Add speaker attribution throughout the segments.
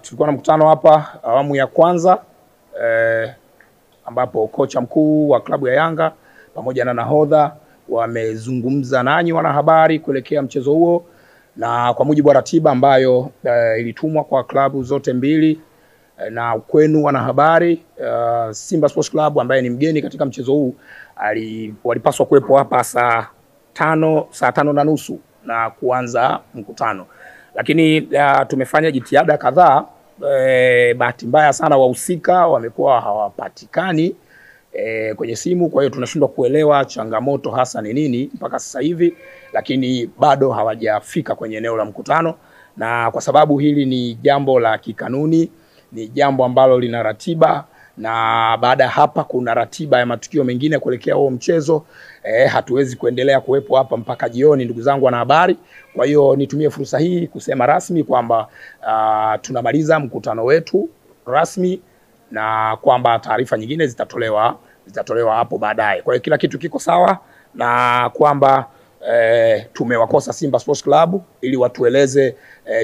Speaker 1: Tulikuwa na mkutano hapa awamu ya kwanza ambapo kocha mkuu wa klabu ya Yanga pamoja na nahodha wamezungumza nanyi wanahabari kuelekea mchezo huo, na kwa mujibu wa ratiba ambayo ilitumwa kwa klabu zote mbili na kwenu wanahabari, Simba Sports Club ambaye ni mgeni katika mchezo huu walipaswa kuwepo hapa saa 5:30 na kuanza mkutano. Lakini tumefanya jitihada kadhaa. Bahati mbaya sana wahusika wamekuwa hawapatikani kwenye simu, kwa hiyo tunashindwa kuelewa changamoto hasa ni nini mpaka sasa hivi, lakini bado hawajafika kwenye eneo la mkutano. Na kwa sababu hili ni jambo la kikanuni, ni jambo ambalo lina ratiba, na baada ya hapa kuna ratiba ya matukio mengine kuelekea huo mchezo, hatuwezi kuendelea kuwepo hapa mpaka jioni, ndugu zangu wanahabari. Kwa hiyo nitumie fursa hii kusema rasmi kwamba tunamaliza mkutano wetu rasmi, na kwamba taarifa nyingine zitatolewa hapo baadaye. Kwa hiyo kila kitu kiko sawa, na kwamba tumewakosa Simba Sports Club ili watueleze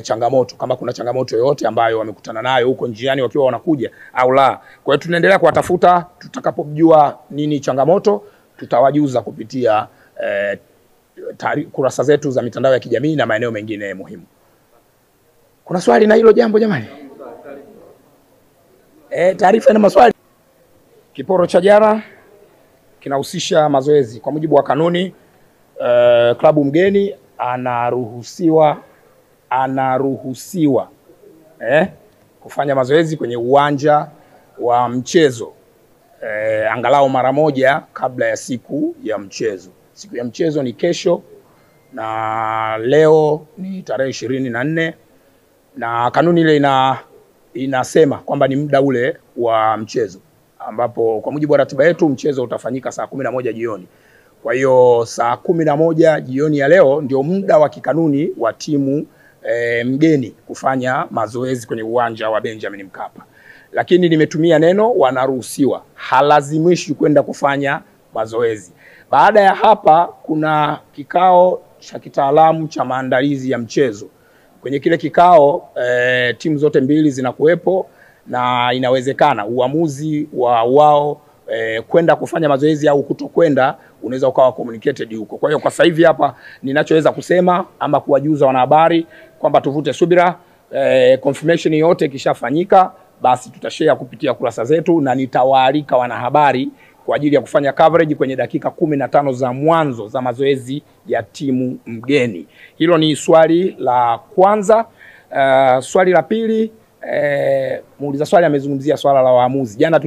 Speaker 1: changamoto, kama kuna changamoto yoyote ambayo wamekutana nayo huko njiani wakiwa wanakuja au la. Kwa hiyo tunaendelea kuwatafuta, tutakapojua nini changamoto tutawajuza kupitia kurasa zetu za mitandao ya kijamii na maeneo mengine muhimu. Kuna swali na hilo jambo jamani? Taarifa ina maswali. Kiporo cha jana kinahusisha mazoezi. Kwa mujibu wa kanuni, klabu mgeni anaruhusiwa kufanya mazoezi kwenye uwanja wa mchezo angalau mara moja kabla ya siku ya mchezo. Siku ya mchezo ni kesho, na leo ni tarehe 24, na kanuni ile inasema kwamba ni muda ule wa mchezo, ambapo kwa mujibu wa ratiba yetu mchezo utafanyika saa 11 jioni. Kwa hiyo saa 11 jioni ya leo ndio muda wa kikanuni wa timu mgeni kufanya mazoezi kwenye uwanja wa Benjamin Mkapa. Lakini nimetumia neno wanaruhusiwa, halazimishi kwenda kufanya mazoezi. Baada ya hapa kuna kikao cha kitaalamu cha maandalizi ya mchezo. Kwenye kile kikao timu zote mbili zinakuwepo, na inawezekana uamuzi wa wao kwenda kufanya mazoezi au kutokwenda unaweza ukawa communicated huko. Kwa hiyo kwa sasa hivi hapa ninachoweza kusema ama kuwajuza wanahabari kwamba tuvute subira, confirmation yote ikishafanyika basi tutashare kupitia kurasa zetu, na nitawaalika wanahabari kwa ajili ya kufanya coverage kwenye dakika 15 za mwanzo za mazoezi ya timu mgeni. Hilo ni swali la kwanza. Swali la pili, muuliza swali amezungumzia swala la waamuzi. Jana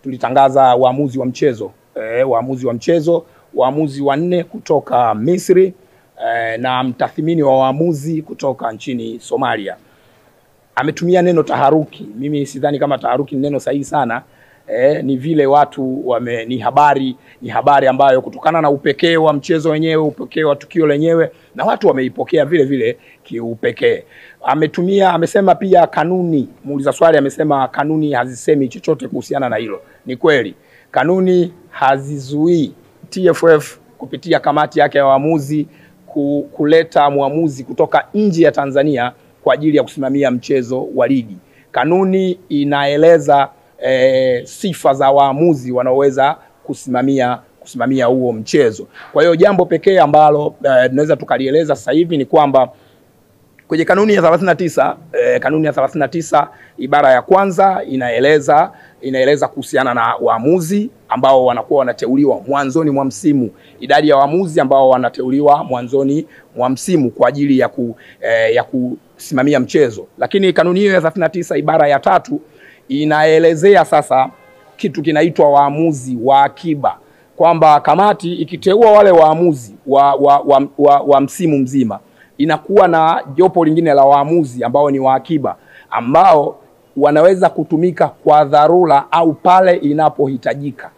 Speaker 1: tulitangaza waamuzi wa mchezo. Waamuzi wanne kutoka Misri na mtathmini wa waamuzi kutoka nchini Somalia. Ametumia neno taharuki. Mimi sidhani kama taharuki ni neno sahihi sana. Ni vile watu ni habari ambayo kutokana na upekee wa mchezo wenyewe, upekee wa tukio lenyewe, na watu wameipokea vile vile kiupekee. Amesema pia kanuni, muuliza swali amesema kanuni hazisemi chochote kuhusiana na hilo. Ni kweli. Kanuni hazizuii TFF kupitia kamati yake ya waamuzi kuleta muamuzi kutoka nje ya Tanzania kwa ajili ya kusimamia mchezo wa ligi. Kanuni inaeleza sifa za waamuzi wanaoweza kusimamia huo mchezo. Kwa hiyo jambo pekee ambalo tunaweza tukalieleza sasa hivi ni kwamba kwenye kanuni ya 39 ibara ya kwanza inaeleza kuhusiana na waamuzi ambao wanakuwa wanateuliwa mwanzoni mwa msimu, idadi ya waamuzi ambao wanateuliwa mwanzoni mwa msimu kwa ajili ya kusimamia mchezo. Lakini kanuni hiyo ya 39 ibara ya 3 inaelezea sasa kitu kinaitwa waamuzi wa akiba, kwamba kamati ikiteua wale waamuzi wa msimu mzima inakuwa na jopo lingine la waamuzi ambao ni wa akiba, ambao wanaweza kutumika kwa dharura au pale inapohitajika.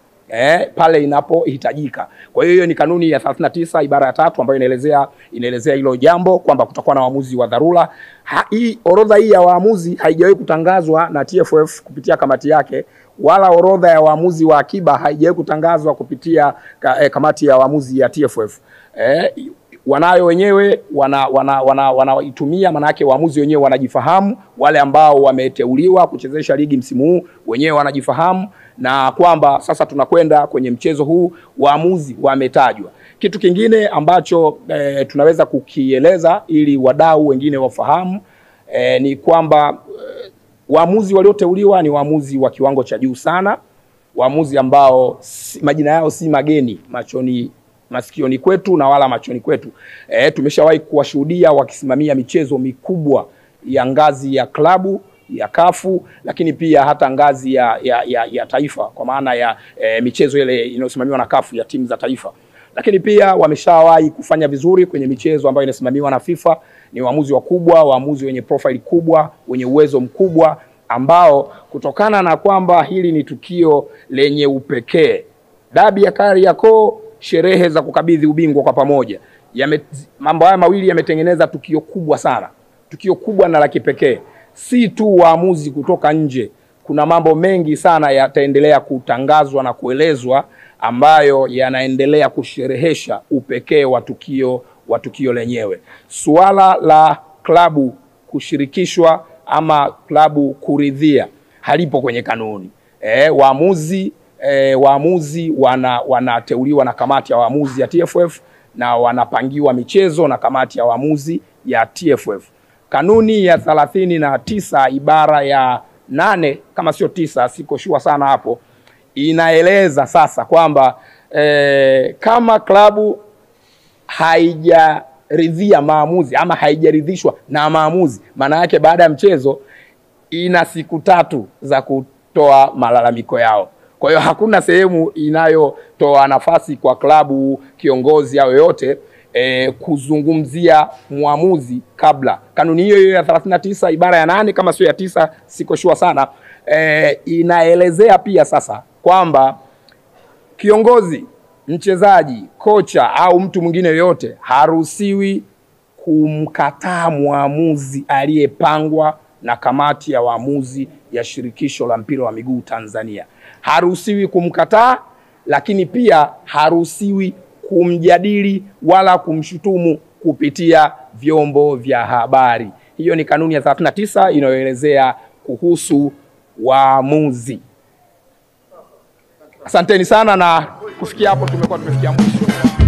Speaker 1: Kwa hiyo ni kanuni ya 39 ibara ya 3 ambayo inaelezea hilo jambo, kwamba kutakuwa na waamuzi wa dharura. Orodha hii ya waamuzi haijawahi kutangazwa na TFF kupitia kamati yake, wala orodha ya waamuzi wa akiba haijawahi kutangazwa kupitia kamati ya waamuzi ya TFF. wanayo wenyewe, wanaitumia, manake waamuzi wenyewe wanajifahamu, wale ambao wameteuliwa kuchezesha ligi msimu huu wenyewe wanajifahamu, na kwamba sasa tunakwenda kwenye mchezo huu waamuzi wametajwa. Kitu kingine ambacho tunaweza kukieleza ili wadau wengine wafahamu ni kwamba waamuzi walioteuliwa ni waamuzi wa kiwango cha juu sana, waamuzi ambao majina yao si mageni masikioni kwetu na wala machoni kwetu. Tumeshawahi kuwashuhudia wakisimamia michezo mikubwa ya ngazi ya klabu ya kafu, lakini pia hata ngazi ya taifa, kwa maana ya michezo ile inayosimamiwa na kafu ya timu za taifa. Lakini pia wameshawahi kufanya vizuri kwenye michezo ambayo inasimamiwa na FIFA. Ni waamuzi wakubwa, waamuzi wenye profile kubwa, wenye uwezo mkubwa, ambao kutokana na kwamba hili ni tukio lenye upekee, dabi ya Kariakoo, sherehe za kukabidhi ubingwa kwa pamoja, mambo haya mawili yametengeneza tukio kubwa sana, tukio kubwa na la kipekee. Si tu waamuzi kutoka nje, kuna mambo mengi sana yataendelea kutangazwa na kuelezwa ambayo yanaendelea kusherehesha upekee wa tukio lenyewe. Suala la klabu kushirikishwa ama klabu kuridhia halipo kwenye kanuni. Waamuzi wanateuliwa na kamati ya waamuzi ya TFF na wanapangiwa michezo na kamati ya waamuzi ya TFF. Kanuni ya 39 ibara ya 8 kama sio 9, siko sure sana hapo, inaeleza sasa kwamba kama klabu haijaridhia maamuzi ama haijaridhishwa na maamuzi, maana yake baada ya mchezo ina siku 3 za kutoa malalamiko yao. Kwa hiyo hakuna sehemu inayotoa nafasi kwa klabu, kiongozi au yoyote kuzungumzia muamuzi kabla. Kanuni hiyo ya 39 ibara ya 8 kama sio ya 9, siko sure sana, inaelezea pia sasa kwamba kiongozi, mchezaji, kocha au mtu mwingine yoyote haruhusiwi kumkataa muamuzi aliyepangwa na kamati ya waamuzi ya shirikisho la mpira wa miguu Tanzania. Haruhusiwi kumkataa, lakini pia haruhusiwi kumjadili wala kumshutumu kupitia vyombo vya habari. Hiyo ni kanuni ya 39 inayoelezea kuhusu waamuzi. Asanteni sana, na kufikia hapo tumekuwa tumefikia mwisho.